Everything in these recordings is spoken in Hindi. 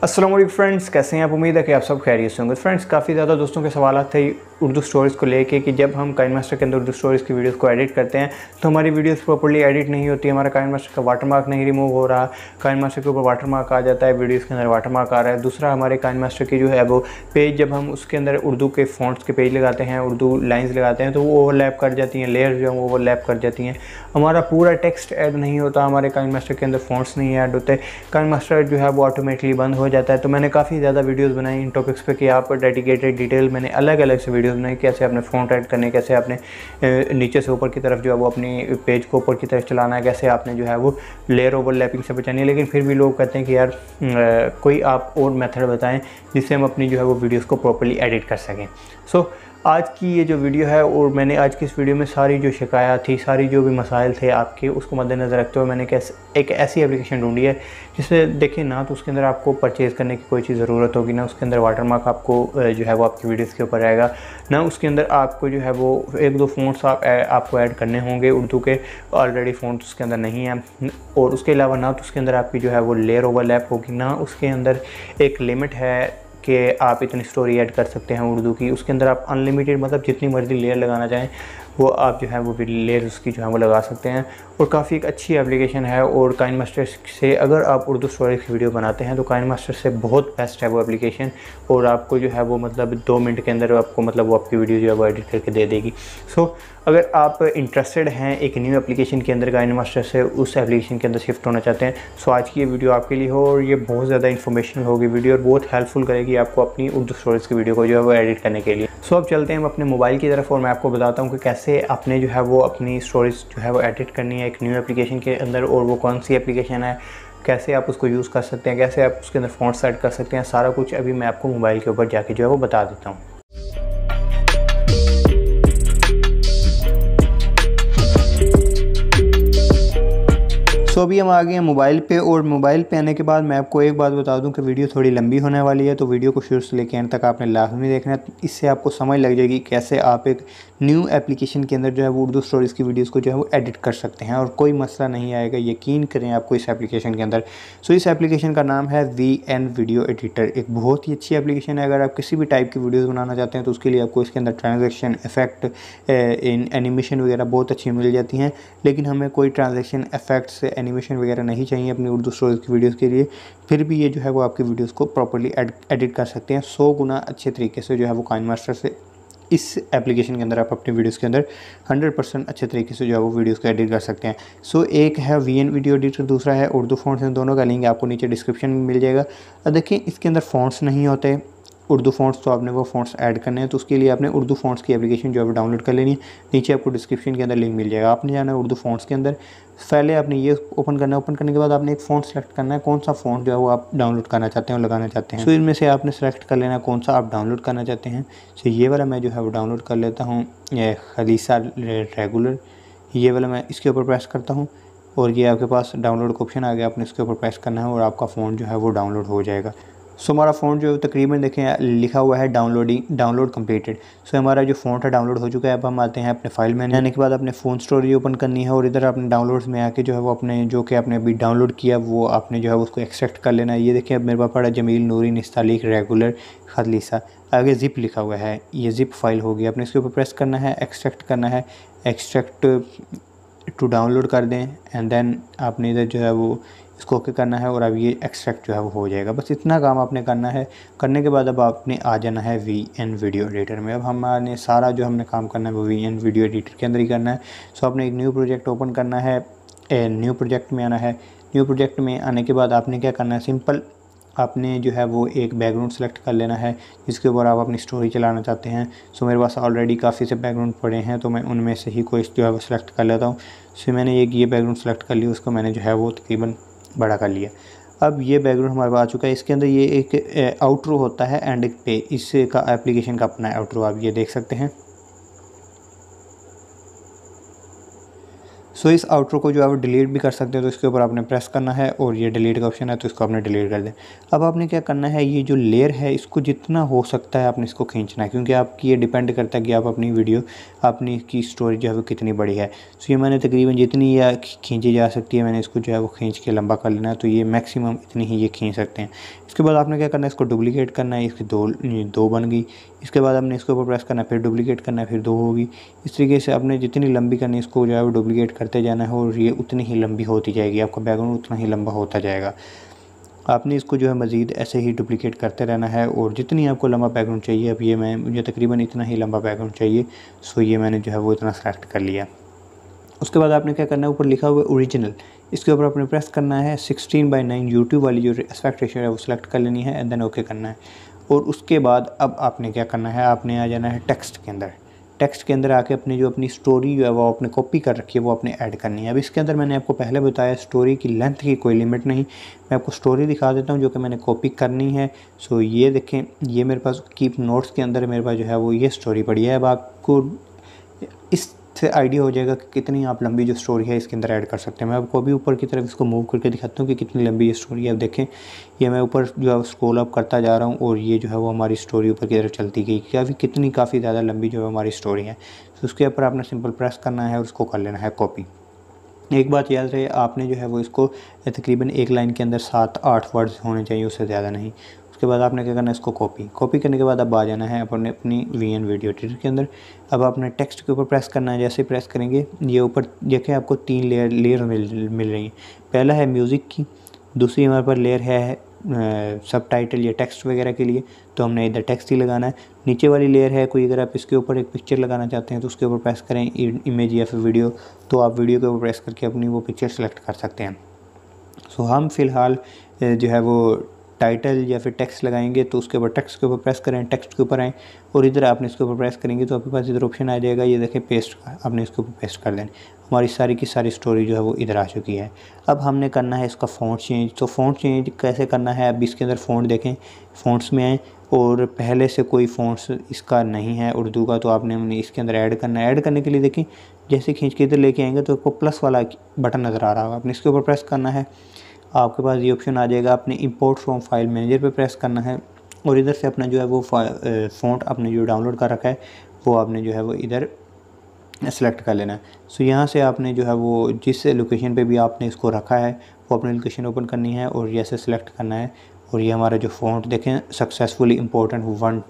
अस्सलाम वालेकुम फ्रेंड्स, कैसे हैं आप। उम्मीद है कि आप सब खैरियत से होंगे। फ्रेंड्स, काफ़ी ज़्यादा दोस्तों के सवाल थे उर्दू स्टोरीज़ को लेके कि जब हम काइनमास्टर के अंदर उर्दू स्टोरीज़ की वीडियोस को एडिट करते हैं तो हमारी वीडियोस प्रॉपर्ली एडिट नहीं होती, हमारा काइनमास्टर का वाटरमार्क नहीं रिमूव हो रहा। काइनमास्टर के ऊपर वाटरमार्क आ जाता है, वीडियोस के अंदर वाटरमार्क आ रहा है। दूसरा, हमारे काइनमास्टर की जो है वो पेज, जब हम उसके अंदर उर्दू के फ़ॉन्ट्स के पेज लगाते हैं, उर्दू लाइन्स लगाते हैं तो वो ओवरलैप कर जाती हैं, लेयर्स जो है वो ओवरलैप कर जाती हैं। हमारा पूरा टेक्स्ट ऐड नहीं होता, हमारे काइनमास्टर के अंदर फ़ॉन्ट्स नहीं ऐड होते, काइनमास्टर जो है वो ऑटोमेटिकली बंद हो जाता है। तो मैंने काफ़ी ज़्यादा वीडियोस बनाई इन टॉपिक्स पे कि आप डेडिकेटेड डिटेल मैंने अलग अलग से वीडियोस बनाई, कैसे आपने फ़ॉन्ट ऐड करने, कैसे आपने नीचे से ऊपर की तरफ जो है वो अपनी पेज को ऊपर की तरफ चलाना है, कैसे आपने जो है वो लेयर ओवरलैपिंग से बचानी है। लेकिन फिर भी लोग कहते हैं कि यार कोई आप और मेथड बताएं जिससे हम अपनी जो है वो वीडियोस को प्रॉपर्ली एडिट कर सकें। सो आज की ये जो वीडियो है, और मैंने आज की इस वीडियो में सारी जो शिकायत थी, सारी जो भी मसाइल थे आपके, उसको मद्देनज़र रखते हुए मैंने एक ऐसी एप्लीकेशन ढूंढी है जिससे देखिए ना तो उसके अंदर आपको परचेज़ करने की कोई चीज़ ज़रूरत होगी, ना उसके अंदर वाटरमार्क आपको जो है वो आपकी वीडियोस के ऊपर आएगा, ना उसके अंदर आपको जो है वो एक दो फ़ॉन्ट्स आपको ऐड करने होंगे उर्दू के, ऑलरेडी फ़ॉन्ट्स उसके अंदर नहीं है। और उसके अलावा ना तो उसके अंदर आपकी जो है वो लेयर ओवरलैप होगी, ना उसके अंदर एक लिमिट है कि आप इतनी स्टोरी ऐड कर सकते हैं उर्दू की। उसके अंदर आप अनलिमिटेड, मतलब जितनी मर्ज़ी लेयर लगाना चाहें वो आप जो है वो लेयर उसकी जो है वो लगा सकते हैं। और काफ़ी एक अच्छी एप्लीकेशन है। और काइनमास्टर से अगर आप उर्दू स्टोरीज़ की वीडियो बनाते हैं तो काइनमास्टर से बहुत बेस्ट है वो एप्लीकेशन, और आपको जो है वो मतलब 2 मिनट के अंदर आपको मतलब वो आपकी वीडियो जो है वो एडिट करके दे देगी। सो अगर आप इंटरेस्टेड हैं एक न्यू एप्लीकेशन के अंदर, काइनमास्टर से उस एप्लीकेशन के अंदर शिफ्ट होना चाहते हैं, सो आज की ये वीडियो आपके लिए हो। और ये बहुत ज़्यादा इन्फॉर्मेशनल होगी वीडियो और बहुत हेल्पफुल करेगी आपको अपनी उर्दू स्टोरीज़ की वीडियो को जो है वो एडिट करने के लिए। सो अब चलते हैं हम अपने मोबाइल की तरफ और मैं आपको बताता हूँ कि कैसे आपने जो है वो अपनी स्टोरीज़ जो है वो एडिट करनी है एक न्यू एप्लीकेशन के अंदर, और वो कौन सी एप्लीकेशन है, कैसे आप उसको यूज़ कर सकते हैं, कैसे आप उसके अंदर फ़ॉन्ट सेट कर सकते हैं। सारा कुछ अभी मैं आपको मोबाइल के ऊपर जाके जो है वो बता देता हूँ। सो अभी हम आ गए हैं मोबाइल पे, और मोबाइल पे आने के बाद मैं आपको एक बात बता दूं कि वीडियो थोड़ी लंबी होने वाली है, तो वीडियो को शुरू से लेकर एंड तक आपने लाजमी देखना है। इससे आपको समझ लग जाएगी कैसे आप एक न्यू एप्लीकेशन के अंदर जो है वो उर्दू स्टोरीज़ की वीडियोस को जो है वो एडिट कर सकते हैं और कोई मसला नहीं आएगा, यकीन करें आपको इस एप्लीकेशन के अंदर। सो इस एप्लीकेशन का नाम है VN वीडियो एडिटर। एक बहुत ही अच्छी एप्लीकेशन है। अगर आप किसी भी टाइप की वीडियोज़ बनाना चाहते हैं तो उसके लिए आपको इसके अंदर ट्रांजेक्शन इफेक्ट, एनिमेशन वगैरह बहुत अच्छी मिल जाती हैं। लेकिन हमें कोई ट्रांजेक्शन इफेक्ट्स, एनिमेशन वगैरह नहीं चाहिए अपनी उर्दू स्टोरीज़ की वीडियोस के लिए। फिर भी ये जो है वो आपकी वीडियोस को प्रॉपर्ली एडिट कर सकते हैं 100 गुना अच्छे तरीके से जो है वो काइनमास्टर से। इस एप्लीकेशन के अंदर आप अपनी वीडियोस के अंदर 100% अच्छे तरीके से जो है वो वीडियोस को एडिट कर सकते हैं। सो एक है VN वीडियो एडिटर, दूसरा है उर्दू फ़ॉन्ट्स। इन दोनों का लिंक आपको नीचे डिस्क्रिप्शन में मिल जाएगा। अब देखिए इसके अंदर फ़ॉन्ट्स नहीं होते उर्दू फ़ॉन्ट्स, तो आपने वो फ़ॉन्ट्स ऐड करने हैं, तो उसके लिए आपने उर्दू फ़ॉन्ट्स की एप्लीकेशन जो है वो डाउनलोड कर लेनी है। नीचे आपको डिस्क्रिप्शन के अंदर लिंक मिल जाएगा। आपने जाना है उर्दू फ़ॉन्ट्स के अंदर, पहले आपने ये ओपन करना है। ओपन करने के बाद आपने एक फ़ॉन्ट सेलेक्ट करना है, कौन सा फ़ॉन्ट जो है वो आप डाउनलोड करना चाहते हैं और लगाना चाहते हैं। सो इनमें से आपने सेलेक्ट कर लेना कौन सा आप डाउनलोड करना चाहते हैं। सो ये वाला मैं जो है वो डाउनलोड कर लेता हूँ, खलीसा रेगुलर। ये वाला मैं इसके ऊपर प्रेस करता हूँ और ये आपके पास डाउनलोड का ऑप्शन आ गया, आपने इसके ऊपर प्रेस करना है और आपका फ़ॉन्ट जो है वो डाउनलोड हो जाएगा। सो हमारा फ़ॉन्ट जो है तकरीबन देखें लिखा हुआ है डाउनलोड कंप्लीटेड। सो हमारा जो फ़ॉन्ट है डाउनलोड हो चुका है। अब हम आते हैं अपने फाइल में। आने के बाद अपने फ़ोन स्टोरेज ओपन करनी है और इधर अपने डाउनलोड्स में आके जो है वो अपने जो कि आपने अभी डाउनलोड किया वो आपने जो है उसको एक्सट्रैक्ट कर लेना है। ये देखिए अब मेरे पास पड़ा जमील नूरी निस्तालिक रेगुलर खलीसा, आगे ज़िप लिखा हुआ है, ये ज़िप फाइल होगी। आपने इसके ऊपर प्रेस करना है, एक्सट्रैक्ट करना है, एक्सट्रैक्ट टू डाउनलोड कर दें एंड देन आपने इधर जो है वो इसको ओके करना है और अब ये एक्सट्रैक्ट जो है वो हो जाएगा। बस इतना काम आपने करना है। करने के बाद अब आपने आ जाना है VN वीडियो एडिटर में। अब हमारे सारा जो हमने काम करना है वो VN वीडियो एडिटर के अंदर ही करना है। सो आपने एक न्यू प्रोजेक्ट ओपन करना है, न्यू प्रोजेक्ट में आना है। न्यू प्रोजेक्ट में आने के बाद आपने क्या करना है, सिंपल आपने जो है वो एक बैकग्राउंड सेलेक्ट कर लेना है जिसके ऊपर आप अपनी स्टोरी चलाना चाहते हैं। सो मेरे पास ऑलरेडी काफ़ी से बैकग्राउंड पड़े हैं तो मैं उनमें से ही कोई जो है वो सिलेक्ट कर लेता हूँ। सो मैंने ये बैकग्राउंड सेलेक्ट कर लिया, उसको मैंने जो है वो तकरीबन बड़ा कर लिया। अब ये बैकग्राउंड हमारे पास आ चुका है। इसके अंदर ये एक आउटरो होता है एंड एक पे, इसका एप्लीकेशन का अपना आउटरो आप ये देख सकते हैं। सो इस आउटरो को जो है वो डिलीट भी कर सकते हैं, तो इसके ऊपर आपने प्रेस करना है और ये डिलीट का ऑप्शन है तो इसको आपने डिलीट कर दें। अब आपने क्या करना है, ये जो लेयर है इसको जितना हो सकता है आपने इसको खींचना है, क्योंकि आपकी ये डिपेंड करता है कि आप अपनी वीडियो अपनी की स्टोरी जो है वो कितनी बड़ी है। सो ये मैंने तकरीबन जितनी यह खींची जा सकती है मैंने इसको जो है वो खींच के लंबा कर लेना है, तो ये मैक्सिमम इतनी ही ये खींच सकते हैं। इसके बाद आपने क्या करना है, इसको डुप्लीकेट करना है, इसकी दो बन गई। इसके बाद आपने इसके ऊपर प्रेस करना है, फिर डुप्लीकेट करना है, फिर 2 होगी। इस तरीके से आपने जितनी लंबी करनी है इसको जो है वो डुप्लीकेट करते जाना है और ये उतनी ही लंबी होती जाएगी, आपका बैकग्राउंड उतना ही लंबा होता जाएगा। आपने इसको जो है मज़ीद ऐसे ही डुप्लीकेट करते रहना है और जितनी आपको लंबा बैकग्राउंड चाहिए, अब ये मुझे तकरीबन इतना ही लंबा बैकग्राउंड चाहिए, सो ये मैंने जो है वो इतना सेलेक्ट कर लिया। उसके बाद आपने क्या करना है, ऊपर लिखा हुआ है ओरिजिनल, इसके ऊपर आपने प्रेस करना है। 16:9 यूट्यूब वाली जो एस्पेक्ट रेशियो है वो सिलेक्ट कर लेनी है एंड देन ओके करना है। और उसके बाद अब आपने क्या करना है, आपने आ जाना है टेक्स्ट के अंदर। टेक्स्ट के अंदर आके अपनी स्टोरी जो है वो आपने कॉपी कर रखी है वो आपने ऐड करनी है। अब इसके अंदर मैंने आपको पहले बताया स्टोरी की लेंथ की कोई लिमिट नहीं, मैं आपको स्टोरी दिखा देता हूँ जो कि मैंने कॉपी करनी है। सो ये देखें, ये मेरे पास कीप नोट्स के अंदर मेरे पास जो है वो ये स्टोरी पड़ी है। अब आपको इससे आइडिया हो जाएगा कि कितनी आप लंबी जो स्टोरी है इसके अंदर ऐड कर सकते हैं। मैं आपको अभी ऊपर की तरफ इसको मूव करके दिखाता हूँ कि कितनी लंबी ये स्टोरी है। अब देखें, ये मैं ऊपर जो है स्क्रॉल अप करता जा रहा हूँ और ये जो है वो हमारी स्टोरी ऊपर की तरफ चलती गई। काफ़ी ज़्यादा लंबी जो है हमारी स्टोरी है। तो उसके ऊपर आपने सिंपल प्रेस करना है और उसको कर लेना है कॉपी। एक बात याद रहे, आपने जो है वो इसको तकरीबन एक लाइन के अंदर 7-8 वर्ड्स होने चाहिए, उससे ज़्यादा नहीं। उसके बाद आपने क्या करना है, इसको कॉपी करने के बाद अब आ जाना है अपनी वीएन वीडियो एडिटर के अंदर। अब आपने टेक्स्ट के ऊपर प्रेस करना है, जैसे प्रेस करेंगे ये ऊपर देखें आपको 3 लेयर मिल रही हैं। पहला है म्यूज़िक की, दूसरी हमारे पास लेयर है सब टाइटल या टेक्स्ट वगैरह के लिए, तो हमने इधर टेक्स्ट ही लगाना है। नीचे वाली लेयर है कोई, अगर आप इसके ऊपर एक पिक्चर लगाना चाहते हैं तो उसके ऊपर प्रेस करें इमेज या फिर वीडियो, तो आप वीडियो के ऊपर प्रेस करके अपनी वो पिक्चर सेलेक्ट कर सकते हैं। सो हम फ़िलहाल जो है वो टाइटल या फिर टेक्स्ट लगाएंगे, तो उसके ऊपर टेक्स्ट के ऊपर प्रेस करें, टेक्स्ट के ऊपर आएँ और इधर आपने इसके ऊपर प्रेस करेंगे तो आपके पास इधर ऑप्शन आ जाएगा, ये देखें पेस्ट का, आपने इसके ऊपर पेस्ट कर देना। हमारी सारी की सारी स्टोरी जो है वो इधर आ चुकी है। अब हमने करना है इसका फ़ॉन्ट चेंज। तो फ़ॉन्ट चेंज कैसे करना है, अब इसके अंदर फ़ॉन्ट देखें, फ़ॉन्ट्स में आएँ और पहले से कोई फ़ॉन्ट्स इसका नहीं है उर्दू का, तो आपने इसके अंदर ऐड करना है। ऐड करने के लिए देखें, जैसे खींच के इधर लेके आएंगे तो आपको प्लस वाला बटन नज़र आ रहा होगा, आपने इसके ऊपर प्रेस करना है। आपके पास ये ऑप्शन आ जाएगा, आपने इंपोर्ट फ्रॉम फाइल मैनेजर पे प्रेस करना है और इधर से अपना जो है वो फ़ॉन्ट आपने जो डाउनलोड कर रखा है वो आपने जो है वो इधर सेलेक्ट कर लेना है। सो यहाँ से आपने जो है वो जिस लोकेशन पे भी आपने इसको रखा है वो अपनी लोकेशन ओपन करनी है और ये ऐसे सेलेक्ट करना है। और ये हमारा जो फ़ॉन्ट देखें, सक्सेसफुली इम्पोर्टेंट वन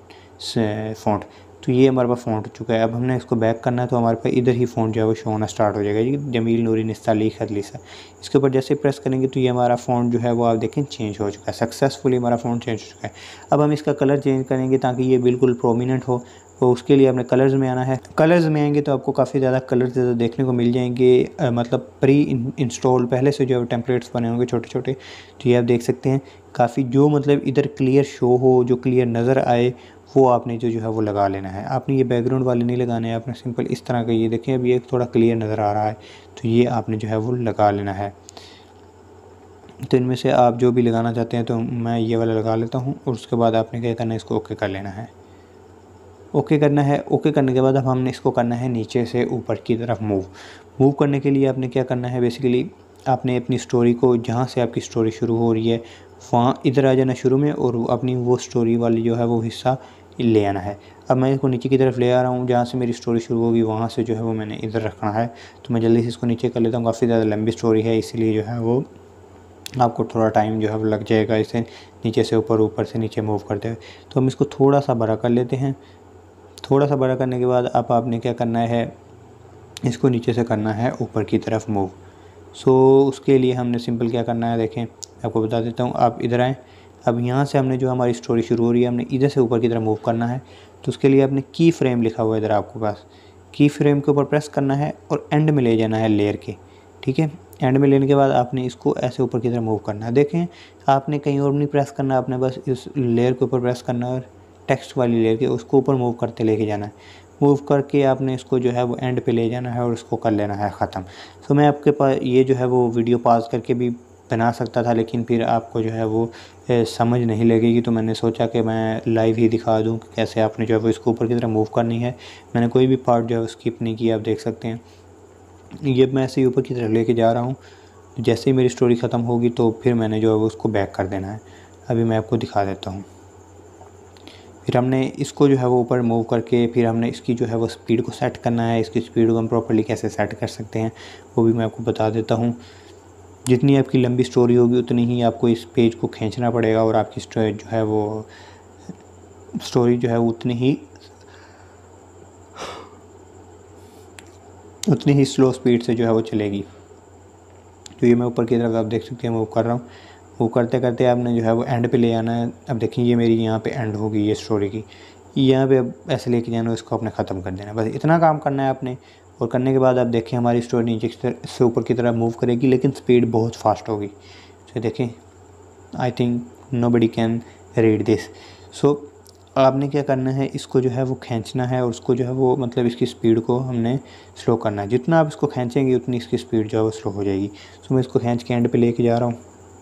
फ़ॉन्ट, तो ये हमारे पास फ़ॉन्ट हो चुका है। अब हमने इसको बैक करना है तो हमारे पास इधर ही फ़ॉन्ट जो है वो शो होना स्टार्ट हो जाएगा, ये जमील नूरी निस्ताली खदलीसा। इसके ऊपर जैसे प्रेस करेंगे तो ये हमारा फ़ॉन्ट जो है वो आप देखें चेंज हो चुका है, सक्सेसफुली हमारा फ़ॉन्ट चेंज हो चुका है। अब हम इसका कलर चेंज करेंगे ताकि ये बिल्कुल प्रोमिनेंट हो, तो उसके लिए आपने कलर्स में आना है। कलर्स में आएंगे तो आपको काफ़ी ज़्यादा कलर्स देखने को मिल जाएंगे, मतलब प्री इंस्टॉल पहले से जो टेम्पलेट्स बने होंगे छोटे छोटे, तो ये आप देख सकते हैं काफ़ी जो मतलब इधर क्लियर शो हो, जो क्लियर नज़र आए वो आपने जो है वो लगा लेना है। आपने ये बैकग्राउंड वाले नहीं लगाने हैं, आपने सिंपल इस तरह का, ये देखें अभी एक थोड़ा क्लियर नज़र आ रहा है, तो ये आपने जो है वो लगा लेना है। तो इनमें से आप जो भी लगाना चाहते हैं, तो मैं ये वाला लगा लेता हूँ और उसके बाद आपने क्या करना है, इसको ओके कर लेना है। ओके करना है। ओके करने के बाद अब हमने इसको करना है नीचे से ऊपर की तरफ मूव करने के लिए आपने क्या करना है, बेसिकली आपने अपनी स्टोरी को जहाँ से आपकी स्टोरी शुरू हो रही है वहाँ इधर आ जाना शुरू में और अपनी वो स्टोरी वाली जो है वो हिस्सा ले आना है। अब मैं इसको नीचे की तरफ ले आ रहा हूँ, जहाँ से मेरी स्टोरी शुरू होगी वहाँ से जो है वो मैंने इधर रखना है। तो मैं जल्दी से इसको नीचे कर लेता हूँ, काफ़ी ज़्यादा लंबी स्टोरी है इसीलिए जो है वो आपको थोड़ा टाइम जो है वो लग जाएगा इसे नीचे से ऊपर से नीचे मूव करते हुए। तो हम इसको थोड़ा सा बड़ा कर लेते हैं। थोड़ा सा बड़ा करने के बाद अब आपने क्या करना है, इसको नीचे से करना है ऊपर की तरफ मूव। सो उसके लिए हमने सिंपल क्या करना है, देखें आपको बता देता हूँ। आप इधर आएँ, अब यहाँ से हमने जो हमारी स्टोरी शुरू हो रही है हमने इधर से ऊपर की तरफ मूव करना है। तो उसके लिए आपने की फ्रेम लिखा हुआ है इधर आपके पास, की फ्रेम के ऊपर प्रेस करना है और एंड में ले जाना है लेयर के, ठीक है। एंड में लेने के बाद आपने इसको ऐसे ऊपर की तरफ मूव करना है। देखें आपने कहीं और नहीं प्रेस करना, आपने बस इस लेयर के ऊपर प्रेस करना है और टेक्स्ट वाली लेयर के उसको ऊपर मूव करते लेके जाना है। मूव करके आपने इसको जो है वो एंड पे ले जाना है और उसको कर लेना है ख़त्म। तो मैं आपके पास ये जो है वो वीडियो पॉज करके भी बना सकता था, लेकिन फिर आपको जो है वो समझ नहीं लगेगी, तो मैंने सोचा कि मैं लाइव ही दिखा दूं कि कैसे आपने जो है वो इसको ऊपर की तरफ मूव करनी है। मैंने कोई भी पार्ट जो है वो स्किप नहीं किया, आप देख सकते हैं। ये मैं ऐसे ही ऊपर की तरफ लेके जा रहा हूँ। जैसे ही मेरी स्टोरी ख़त्म होगी तो फिर मैंने जो है वो उसको बैक कर देना है। अभी मैं आपको दिखा देता हूँ। फिर हमने इसको जो है वो ऊपर मूव करके फिर हमने इसकी जो है वो स्पीड को सेट करना है। इसकी स्पीड को हम प्रॉपर्ली कैसे सेट कर सकते हैं वो भी मैं आपको बता देता हूँ। जितनी आपकी लंबी स्टोरी होगी उतनी ही आपको इस पेज को खींचना पड़ेगा और आपकी जो है वो स्टोरी जो है उतनी ही स्लो स्पीड से जो है वो चलेगी। तो ये मैं ऊपर की तरफ आप देख सकते हैं मूव कर रहा हूँ। मूव करते करते आपने जो है वो एंड पे ले आना है। अब देखिए ये मेरी यहाँ पे एंड होगी ये स्टोरी की। यहाँ पे अब ऐसे लेके जाना, इसको अपने ख़त्म कर देना है। बस इतना काम करना है आपने। और करने के बाद आप देखें हमारी स्टोरी नीचे से ऊपर की तरफ मूव करेगी, लेकिन स्पीड बहुत फास्ट होगी। तो देखें, I think nobody can read this. So आपने क्या करना है, इसको जो है वो खींचना है और उसको जो है वो मतलब इसकी स्पीड को हमने स्लो करना है। जितना आप इसको खींचेंगे उतनी इसकी स्पीड जो है वो स्लो हो जाएगी। सो मैं इसको खींच के एंड पे लेके जा रहा हूँ।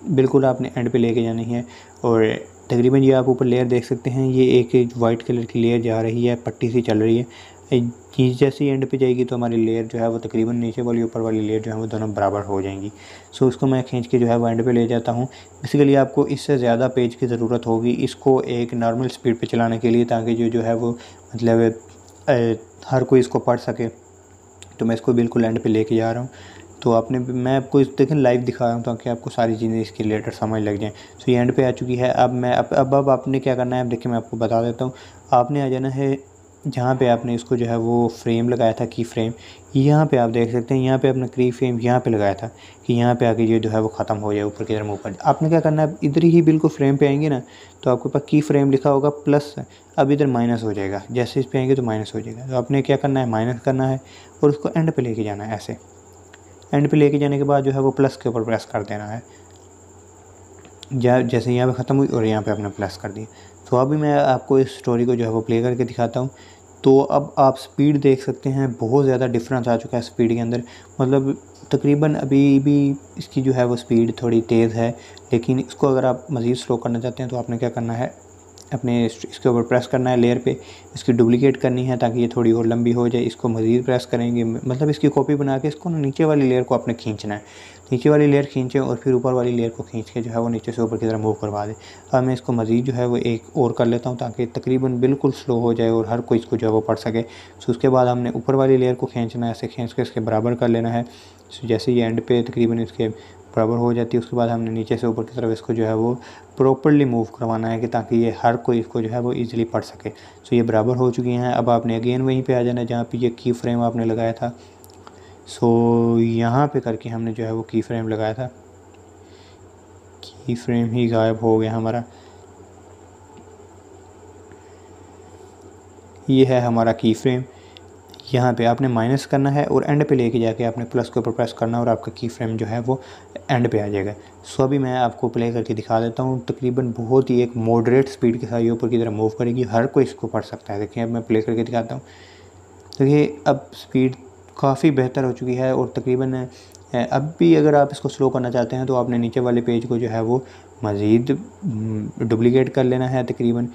बिल्कुल आपने एंड पे लेके जानी है। और तकरीबन ये आप ऊपर लेयर देख सकते हैं, ये एक वाइट कलर की लेयर जा रही है, पट्टी सी चल रही है। ये जैसे ही एंड पे जाएगी तो हमारी लेयर जो है वो तकरीबन नीचे वाली ऊपर वाली लेयर जो है वो दोनों बराबर हो जाएंगी। सो उसको मैं खींच के जो है वो एंड पे ले जाता हूँ। बेसिकली आपको इससे ज़्यादा पेज की ज़रूरत होगी इसको एक नॉर्मल स्पीड पे चलाने के लिए, ताकि जो है वो मतलब हर कोई इसको पढ़ सके। तो मैं इसको बिल्कुल एंड पे लेके जा रहा हूँ। तो आपने मैं आपको इस देखें लाइव दिखा रहा हूँ ताकि आपको सारी चीज़ें इसकी रिलेटेड समझ लग जाएँ। सो ये एंड पे आ चुकी है। अब मैं अब आपने क्या करना है, अब देखिए मैं आपको बता देता हूँ। आपने आ जाना है जहाँ पे आपने इसको जो है वो फ्रेम लगाया था, की फ्रेम। यहाँ पे आप देख सकते हैं, यहाँ पे अपना की फ्रेम यहाँ पे लगाया था कि यहाँ पे आके ये जो है वो ख़त्म हो जाए ऊपर की तरफ ऊपर। आपने क्या करना है, इधर ही बिल्कुल फ्रेम पे आएंगे ना तो आपके पास की फ्रेम लिखा होगा प्लस, अब इधर माइनस हो जाएगा। जैसे इस पे आएंगे तो माइनस हो जाएगा। तो आपने क्या करना है, माइनस करना है और उसको एंड पे लेके जाना है। ऐसे एंड पे लेके जाने के बाद जो है वो प्लस के ऊपर प्रेस कर देना है। जैसे यहाँ पे ख़त्म हुई और यहाँ पे आपने प्लस कर दिया। तो अभी मैं आपको इस स्टोरी को जो है वो प्ले करके दिखाता हूँ। तो अब आप स्पीड देख सकते हैं, बहुत ज़्यादा डिफरेंस आ चुका है स्पीड के अंदर। मतलब तकरीबन अभी भी इसकी जो है वो स्पीड थोड़ी तेज़ है, लेकिन इसको अगर आप मज़ीद स्लो करना चाहते हैं तो आपने क्या करना है, अपने इसके ऊपर प्रेस करना है लेयर पे, इसकी डुप्लिकेट करनी है ताकि ये थोड़ी और लंबी हो जाए। इसको मज़ीद प्रेस करेंगे, मतलब इसकी कॉपी बना के इसको नीचे वाली लेयर को आपने खींचना है। नीचे वाली लेयर खींचे और फिर ऊपर वाली लेयर को खींच के जो है वो नीचे से ऊपर की तरफ मूव करवा दें। अब मैं इसको मज़ीद जो है वो एक और कर लेता हूँ ताकि तकरीबन बिल्कुल स्लो हो जाए और हर कोई इसको जो है वो पढ़ सके। सो उसके बाद हमने ऊपर वाली लेयर को खींचना है, ऐसे खींच के इसके बराबर कर लेना है। सो जैसे ये एंड पे तकरीबन इसके बराबर हो जाती है, उसके बाद हमने नीचे से ऊपर की तरफ इसको जो है वो प्रॉपर्ली मूव करवाना है कि ताकि ये हर कोई इसको जो है वो ईज़िली पढ़ सके। सो ये बराबर हो चुकी हैं। अब आपने अगेन वहीं पे आ जाना है जहाँ पे ये की फ्रेम आपने लगाया था। सो यहाँ पे करके हमने जो है वो की फ्रेम लगाया था, की फ्रेम ही गायब हो गया हमारा। ये है हमारा की फ्रेम। यहाँ पे आपने माइनस करना है और एंड पे लेके जाके आपने प्लस के ऊपर प्रेस करना और आपका की फ्रेम जो है वो एंड पे आ जाएगा। सो अभी मैं आपको प्ले करके दिखा देता हूँ। तकरीबन बहुत ही एक मॉडरेट स्पीड के साथ ये ऊपर की तरफ मूव करेगी, हर कोई इसको पढ़ सकता है। देखिए अब मैं प्ले करके दिखाता हूँ। देखिए अब स्पीड काफ़ी बेहतर हो चुकी है और तकरीबन अब भी अगर आप इसको स्लो करना चाहते हैं तो आपने नीचे वाले पेज को जो है वो मज़ीद डुप्लिकेट कर लेना है। तकरीबन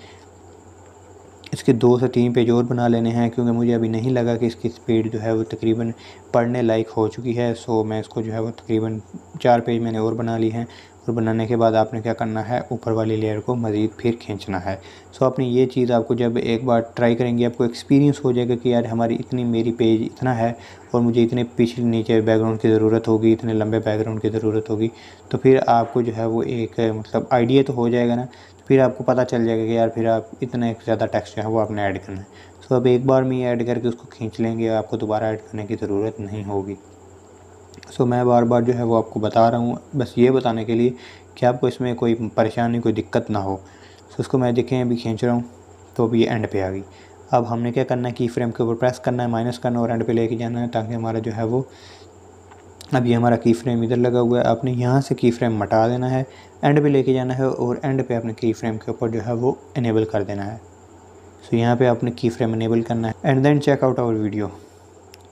इसके 2 से 3 पेज और बना लेने हैं, क्योंकि मुझे अभी नहीं लगा कि इसकी स्पीड जो है वो तकरीबन पढ़ने लायक हो चुकी है। सो मैं इसको जो है वो तकरीबन 4 पेज मैंने और बना ली हैं। और बनाने के बाद आपने क्या करना है, ऊपर वाली लेयर को मज़ीद फिर खींचना है। सो आपने ये चीज़ आपको जब एक बार ट्राई करेंगे आपको एक्सपीरियंस हो जाएगा कि यार हमारी इतनी मेरी पेज इतना है और मुझे इतने पीछे नीचे बैकग्राउंड की ज़रूरत होगी, इतने लंबे बैकग्राउंड की ज़रूरत होगी। तो फिर आपको जो है वो एक मतलब आइडिया तो हो जाएगा ना, फिर आपको पता चल जाएगा कि यार फिर आप इतना एक ज़्यादा टेक्स्ट जो है वो आपने ऐड करना है। सो अब एक बार में ही ऐड करके उसको खींच लेंगे, आपको दोबारा ऐड करने की ज़रूरत नहीं होगी। सो मैं बार बार जो है वो आपको बता रहा हूँ, बस ये बताने के लिए कि आपको इसमें कोई परेशानी कोई दिक्कत ना हो। सो उसको मैं देखें अभी खींच रहा हूँ तो अभी ये एंड पे आ गई। अब हमने क्या करना है, की फ्रेम के ऊपर प्रेस करना है, माइनस करना और एंड पे लेके जाना है ताकि हमारा जो है वो, अब ये हमारा की फ्रेम इधर लगा हुआ है। आपने यहाँ से की फ्रेम हटा देना है, एंड पे लेके जाना है और एंड पे अपने की फ्रेम के ऊपर जो है वो इनेबल कर देना है। सो यहाँ पे आपने की फ्रेम इनेबल करना है and then check out our video.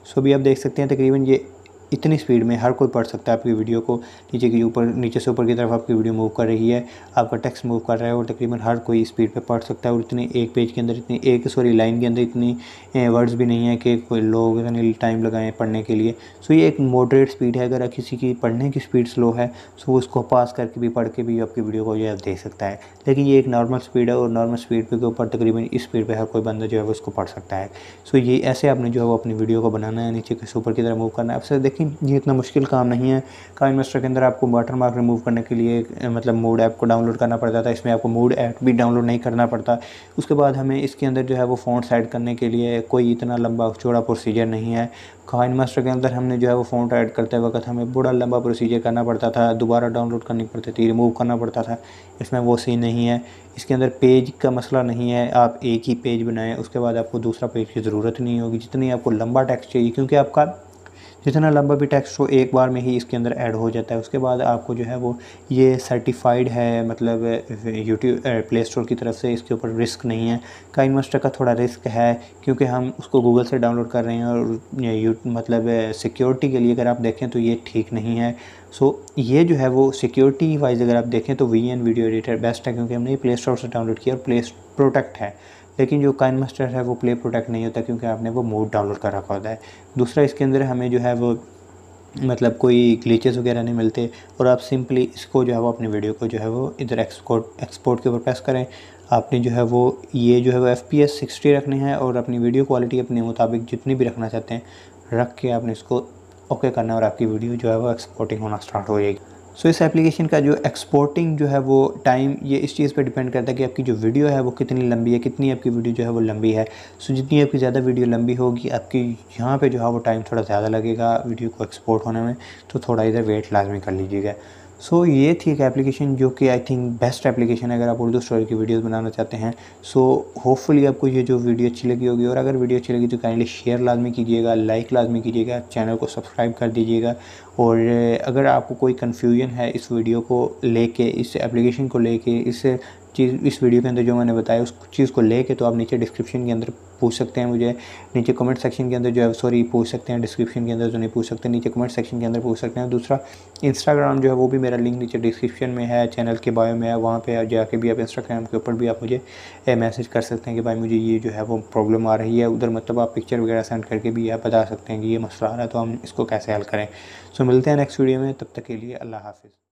So भी आप देख सकते हैं तकरीबन ये इतनी स्पीड में हर कोई पढ़ सकता है आपकी वीडियो को। नीचे से ऊपर की तरफ आपकी वीडियो मूव कर रही है, आपका टेक्स्ट मूव कर रहा है और तकरीबन हर कोई स्पीड पे पढ़ सकता है। और इतनी एक पेज के अंदर लाइन के अंदर इतनी वर्ड्स भी नहीं है कि कोई लोग इतनी टाइम लगाएं पढ़ने के लिए। सो ये एक मॉडरेट स्पीड है। अगर किसी की पढ़ने की स्पीड स्लो है सो वो उसको पास करके भी पढ़ के भी आपकी वीडियो को जो है देख सकता है। लेकिन ये एक नॉर्मल स्पीड है और नॉर्मल स्पीड के ऊपर तकरीबन इस स्पीड पर हर कोई बंदा जो है उसको पढ़ सकता है। सो ये ऐसे आपने जो है वो अपनी वीडियो को बनाना है, नीचे से ऊपर की तरफ मूव करना है। आपसे देखिए ये इतना मुश्किल काम नहीं है। काइनमास्टर के अंदर आपको वाटर मार्क रिमूव करने के लिए मतलब मूड ऐप को डाउनलोड करना पड़ता था, इसमें आपको मूड ऐप भी डाउनलोड नहीं करना पड़ता। उसके बाद हमें इसके अंदर जो है वो फ़ॉन्ट ऐड करने के लिए कोई इतना लंबा चौड़ा प्रोसीजर नहीं है। काइनमास्टर के अंदर हमने जो है वो फ़ॉन्ट ऐड करते वक्त हमें बड़ा लंबा प्रोसीजर करना पड़ता था, दोबारा डाउनलोड करनी पड़ती थी, रिमूव करना पड़ता था। इसमें वो सीन नहीं है। इसके अंदर पेज का मसला नहीं है, आप एक ही पेज बनाएं, उसके बाद आपको दूसरा पेज की ज़रूरत नहीं होगी। जितनी आपको लंबा टेक्स्ट चाहिए, क्योंकि आपका जितना लंबा भी टेक्स्ट हो एक बार में ही इसके अंदर ऐड हो जाता है। उसके बाद आपको जो है वो ये सर्टिफाइड है, मतलब यूट्यूब प्ले स्टोर की तरफ से, इसके ऊपर रिस्क नहीं है। काइनमास्टर का थोड़ा रिस्क है क्योंकि हम उसको गूगल से डाउनलोड कर रहे हैं और मतलब सिक्योरिटी के लिए अगर आप देखें तो ये ठीक नहीं है। सो ये जो है वो सिक्योरिटी वाइज अगर आप देखें तो VN वीडियो एडिटर बेस्ट है, क्योंकि हमने ये प्ले स्टोर से डाउनलोड किया और प्ले प्रोटेक्ट है। लेकिन जो काइनमास्टर है वो प्ले प्रोटेक्ट नहीं होता क्योंकि आपने वो मोड डाउनलोड कर रखा होता है। दूसरा इसके अंदर हमें जो है वो मतलब कोई ग्लिचेस वगैरह नहीं मिलते और आप सिंपली इसको जो है वो अपनी वीडियो को जो है वो इधर एक्सपोर्ट के ऊपर प्रेस करें। आपने जो है वो ये जो है वो FPS 60 रखने हैं और अपनी वीडियो क्वालिटी अपने मुताबिक जितनी भी रखना चाहते हैं रख के आपने इसको ओके करना है और आपकी वीडियो जो है वो एक्सपोर्टिंग होना स्टार्ट हो जाएगी। सो इस एप्लीकेशन का जो एक्सपोर्टिंग जो है वो टाइम ये इस चीज़ पे डिपेंड करता है कि आपकी जो वीडियो है वो कितनी लंबी है, कितनी आपकी वीडियो जो है वो लंबी है। सो जितनी आपकी ज़्यादा वीडियो लंबी होगी आपकी यहाँ पे जो है वो टाइम थोड़ा ज़्यादा लगेगा वीडियो को एक्सपोर्ट होने में, तो थोड़ा इधर वेट लाजमी कर लीजिएगा। सो ये थी एक एप्लीकेशन जो कि आई थिंक बेस्ट एप्लीकेशन है अगर आप उर्दू स्टोरी की वीडियोस बनाना चाहते हैं। सो होपफुली आपको ये जो वीडियो अच्छी लगी होगी, और अगर वीडियो अच्छी लगी तो काइंडली शेयर लाजमी कीजिएगा, लाइक लाजमी कीजिएगा, चैनल को सब्सक्राइब कर दीजिएगा। और अगर आपको कोई कन्फ्यूजन है इस वीडियो को लेके, इस एप्लीकेशन को लेके, इस वीडियो के अंदर जो मैंने बताया उस चीज़ को लेके, तो आप नीचे डिस्क्रिप्शन के अंदर पूछ सकते हैं मुझे, नीचे कमेंट सेक्शन के अंदर जो है पूछ सकते हैं। डिस्क्रिप्शन के अंदर तो नहीं पूछ सकते, नीचे कमेंट सेक्शन के अंदर पूछ सकते हैं। दूसरा इंस्टाग्राम जो है वो भी मेरा लिंक नीचे डिस्क्रिप्शन में है, चैनल के बायो में है, वहाँ पे जाके भी आप इंस्टाग्राम के ऊपर भी आप मुझे मैसेज कर सकते हैं कि भाई मुझे ये जो है वो प्रॉब्लम आ रही है। उधर मतलब आप पिक्चर वगैरह सेंड करके भी आप बता सकते हैं कि ये मसला आ रहा है तो हम इसको कैसे हल करें। सो मिलते हैं नेक्स्ट वीडियो में, तब तक के लिए अल्लाह हाफ़िज़।